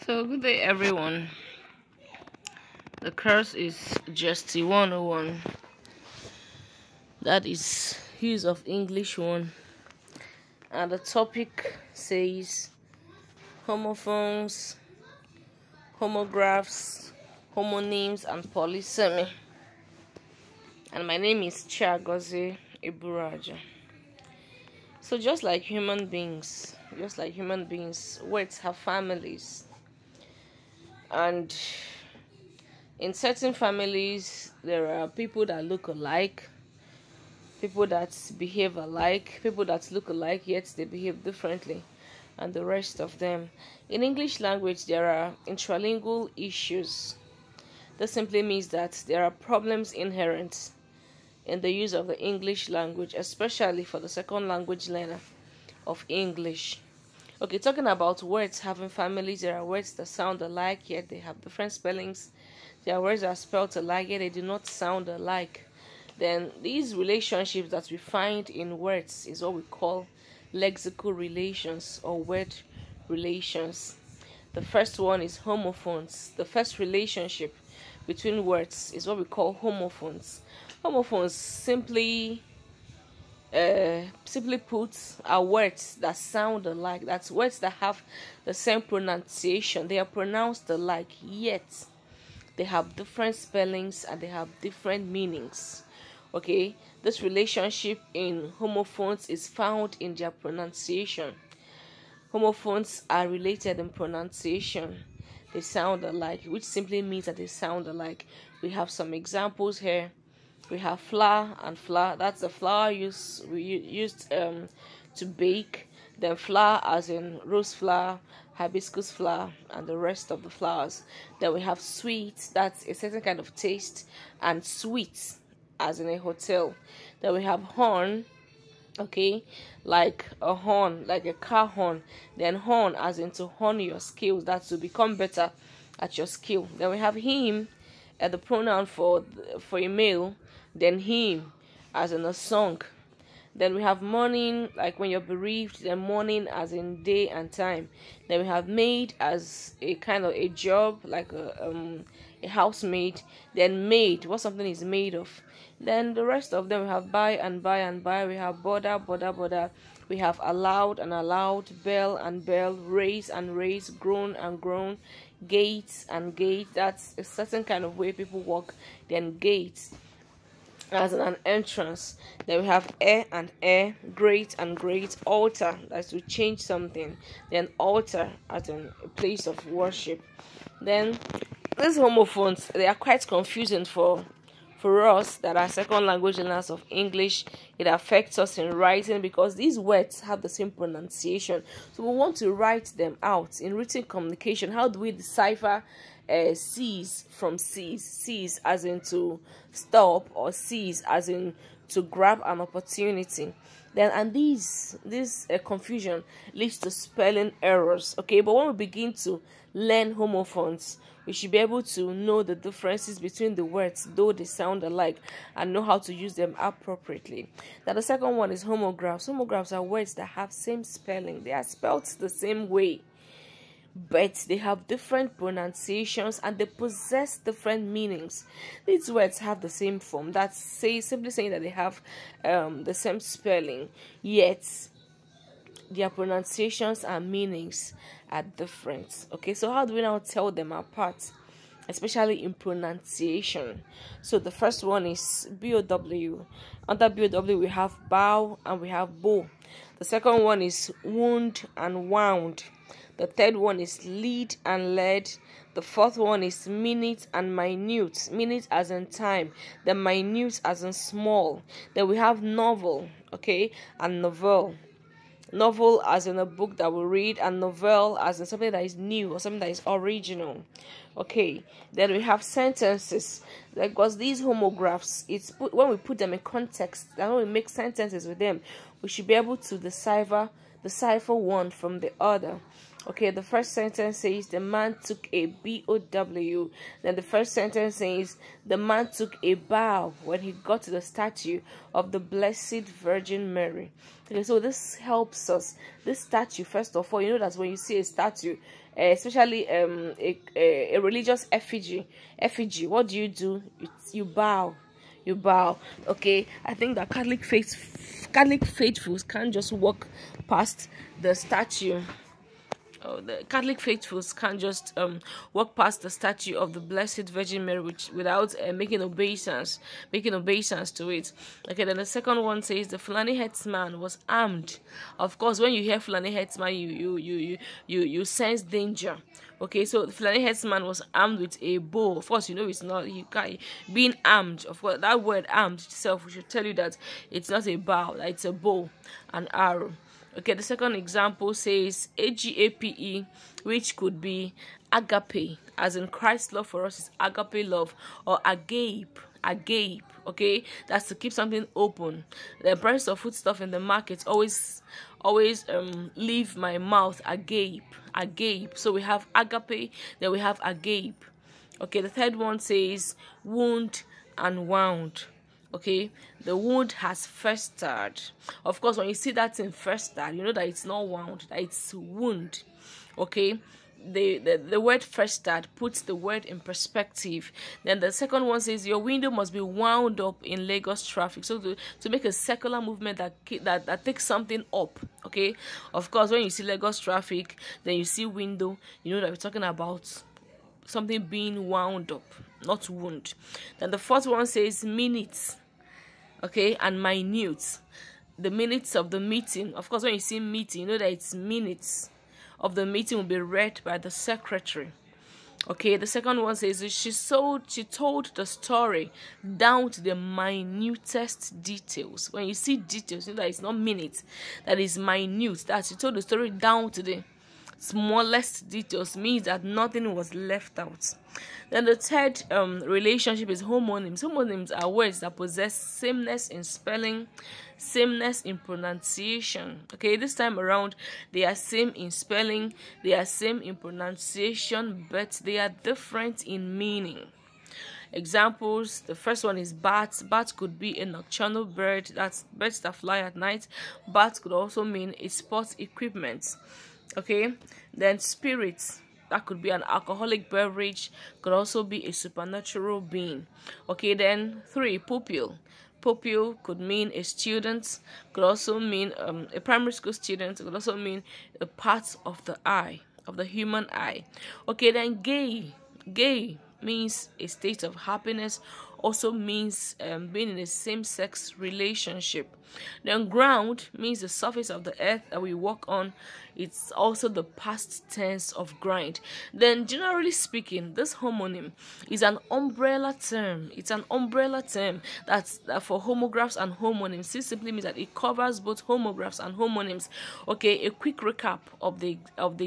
So good day everyone. The course is GST 101. That is use of English 1. And the topic says homophones, homographs, homonyms and polysemy. And my name is Chiagozie Eburuaja. So just like human beings, words have families. And in certain families, there are people that look alike, people that behave alike, people that look alike yet they behave differently, and the rest of them. In English language, there are intralingual issues. This simply means that there are problems inherent in the use of the English language, especially for the second language learner of English. Okay, talking about words having families, there are words that sound alike, yet they have different spellings. There are words that are spelled alike, yet they do not sound alike. Then these relationships that we find in words is what we call lexical relations or word relations. The first one is homophones. The first relationship between words is what we call homophones. Homophones simply put are words that sound alike. That's words that have the same pronunciation. They are pronounced alike, yet they have different spellings and they have different meanings. Okay, this relationship in homophones is found in their pronunciation. Homophones are related in pronunciation. They sound alike, which simply means that they sound alike. We have some examples here. We have flour and flour. That's the flour we used to bake. Then flour as in rose flour, hibiscus flour, and the rest of the flours. Then we have sweet. That's a certain kind of taste. And sweet as in a hotel. Then we have horn. Okay, like a horn, like a car horn. Then horn as in to hone your skills. That's to become better at your skill. Then we have him, the pronoun for a male. Then hymn as in a song. Then we have morning, like when you're bereaved. Then morning as in day and time. Then we have maid as a kind of a job, like a housemaid. Then maid, what something is made of. Then the rest of them, we have buy and buy and buy. We have border. We have allowed and allowed, bell and bell, raise and raise, grown and grown, gates and gate. That's a certain kind of way people walk. Then gates as in an entrance. Then we have air and air, great and great, altar, that's to change something. Then altar as in a place of worship. Then these homophones, they are quite confusing for us that are second language learners of English. It affects us in writing because these words have the same pronunciation. So we want to write them out in written communication. How do we decipher C's from C's? C's as in to stop, or C's as in to grab an opportunity. Then and this confusion leads to spelling errors. Okay, but when we begin to learn homophones, we should be able to know the differences between the words, though they sound alike, and know how to use them appropriately. Now the second one is homographs. Homographs are words that have same spelling. They are spelled the same way, but they have different pronunciations and they possess different meanings. These words have the same form. That's simply saying that they have the same spelling, yet their pronunciations and meanings are different. Okay, so how do we now tell them apart, especially in pronunciation? So the first one is BOW. Under BOW we have bow and we have bow. The second one is wound and wound. The third one is lead and led. The fourth one is minute and minute. Minute as in time. The minute as in small. Then we have novel, okay, and novel. Novel as in a book that we read, and novel as in something that is new or something that is original. Okay, then we have sentences, because these homographs, when we put them in context, and when we make sentences with them, we should be able to decipher one from the other. Okay, the first sentence says the man took a BOW. Then the first sentence says the man took a bow when he got to the statue of the Blessed Virgin Mary. Okay, so this helps us. This statue, first of all, you know that when you see a statue, especially a religious effigy. What do? You bow. You bow. Okay, I think that Catholic faithfuls can't just walk past the statue. Oh, the Catholic faithfuls can't just walk past the statue of the Blessed Virgin Mary without making obeisance to it. Okay, then the second one says the Fulani headsman was armed. Of course, when you hear Fulani headsman, you sense danger. Okay, so the Fulani headsman was armed with a bow. Of course, you know it's not being armed. Of course, that word armed itself should tell you that it's not a bow, that it's a bow, an arrow. Okay, the second example says AGAPE, which could be agape, as in Christ's love for us is agape love, or agape. Okay, that's to keep something open. The price of foodstuff in the market always leave my mouth agape. So we have agape, then we have agape. Okay, the third one says wound and wound. Okay, the wound has festered. Of course, when you see that in festered, you know that it's not wound, that it's wound. Okay, the word festered puts the word in perspective. Then the second one says your window must be wound up in Lagos traffic. So to make a circular movement that takes something up. Okay, of course, when you see Lagos traffic, then you see window, you know that we're talking about something being wound up, not wound. Then the fourth one says minutes, okay, and minute. The minutes of the meeting. Of course, when you see meeting, you know that it's minutes of the meeting will be read by the secretary. Okay, the second one says she told the story down to the minutest details. When you see details, you know that it's not minutes, that is minute. That she told the story down to the smallest details, means that nothing was left out. Then the third relationship is homonyms. Homonyms are words that possess sameness in spelling, sameness in pronunciation. Okay, this time around they are same in spelling, they are same in pronunciation, but they are different in meaning. Examples: the first one is bat. Bat could be a nocturnal bird, that's birds that fly at night. Bat could also mean a sports equipment. Okay, then spirits, that could be an alcoholic beverage, could also be a supernatural being. Okay, then 3, pupil. Pupil could mean a student, could also mean a primary school student, could also mean a part of the eye, of the human eye. Okay, then gay. Gay means a state of happiness, also means being in a same-sex relationship. Then ground means the surface of the earth that we walk on. It's also the past tense of grind. Then generally speaking, this homonym is an umbrella term. It's an umbrella term that's for homographs and homonyms. This simply means that it covers both homographs and homonyms. Okay, a quick recap of the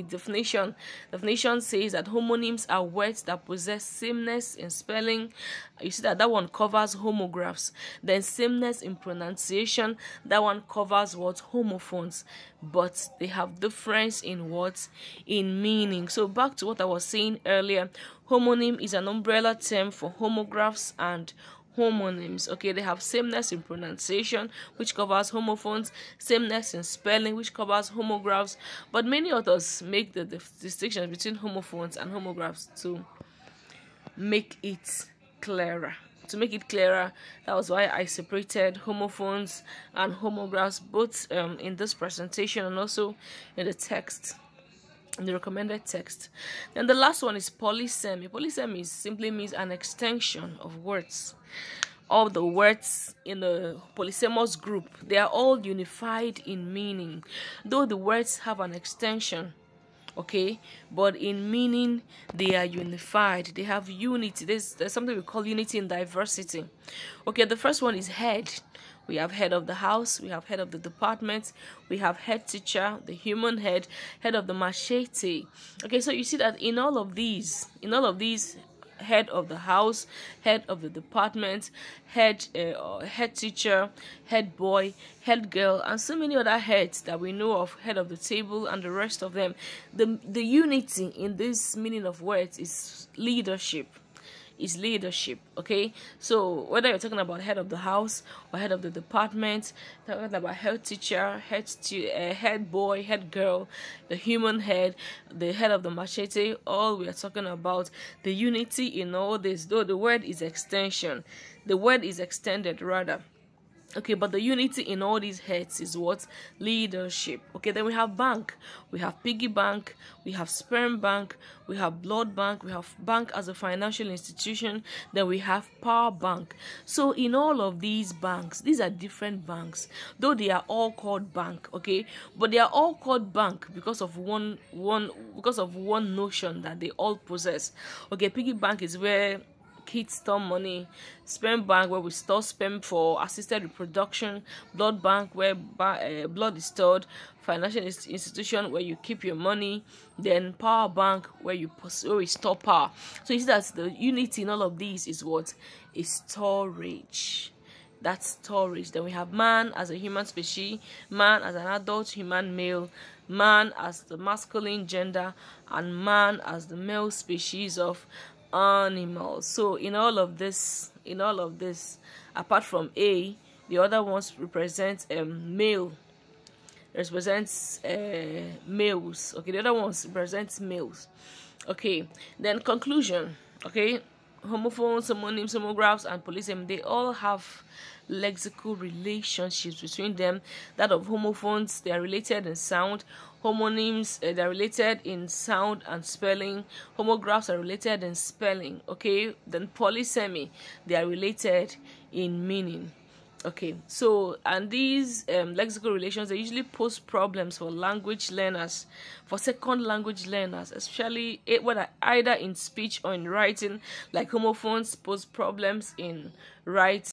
definition. Definition says that homonyms are words that possess sameness in spelling. You see that one covers homographs. Then sameness in pronunciation, that one covers what? Homophones. But they have difference in what? In meaning. So back to what I was saying earlier, homonym is an umbrella term for homographs and homonyms. Okay, they have sameness in pronunciation, which covers homophones, sameness in spelling, which covers homographs, but many authors make the distinction between homophones and homographs to make it clearer. That was why I separated homophones and homographs both in this presentation and also in the text, in the recommended text. Then the last one is polysemy. Polysemy simply means an extension of words. All the words in the polysemous group, they are all unified in meaning, though the words have an extension. Okay, but in meaning they are unified. They have unity. There's something we call unity in diversity. Okay, the first one is head. We have head of the house, we have head of the department, we have head teacher, the human head, head of the machete. Okay, so you see that in all of these, head of the house, head of the department, head teacher, head boy, head girl, and so many other heads that we know of, head of the table and the rest of them. The unity in this meaning of words is leadership. is leadership. Okay, so whether you're talking about head of the house or head of the department, talking about head teacher, head boy, head girl, the human head, the head of the machete, all we are talking about the unity in all this. Though the word is extension, the word is extended rather. Okay, but the unity in all these heads is what? Leadership. Okay, then we have bank. We have piggy bank. We have sperm bank. We have blood bank. We have bank as a financial institution. Then we have power bank. So in all of these banks, these are different banks, though they are all called bank. Okay, but they are all called bank because of one notion that they all possess. Okay, piggy bank is where kids store money. Sperm bank, where we store sperm for assisted reproduction. Blood bank, where blood is stored. Financial institution, where you keep your money. Then power bank, where we store power. So you see that the unity in all of these is what? Is storage. That's storage. Then we have man as a human species, man as an adult human male, man as the masculine gender, and man as the male species of animals. So in all of this, apart from A, the other ones represent male, represents males. Okay, the other ones represents males. Okay, then conclusion. Okay, homophones, homonyms, homographs, and polysemy, they all have lexical relationships between them. That of homophones, they are related in sound. Homonyms, they are related in sound and spelling. Homographs are related in spelling. Okay, then polysemy, they are related in meaning. Okay, so and these lexical relations, they usually pose problems for language learners, for second language learners, especially whether either in speech or in writing. Like homophones pose problems in writing.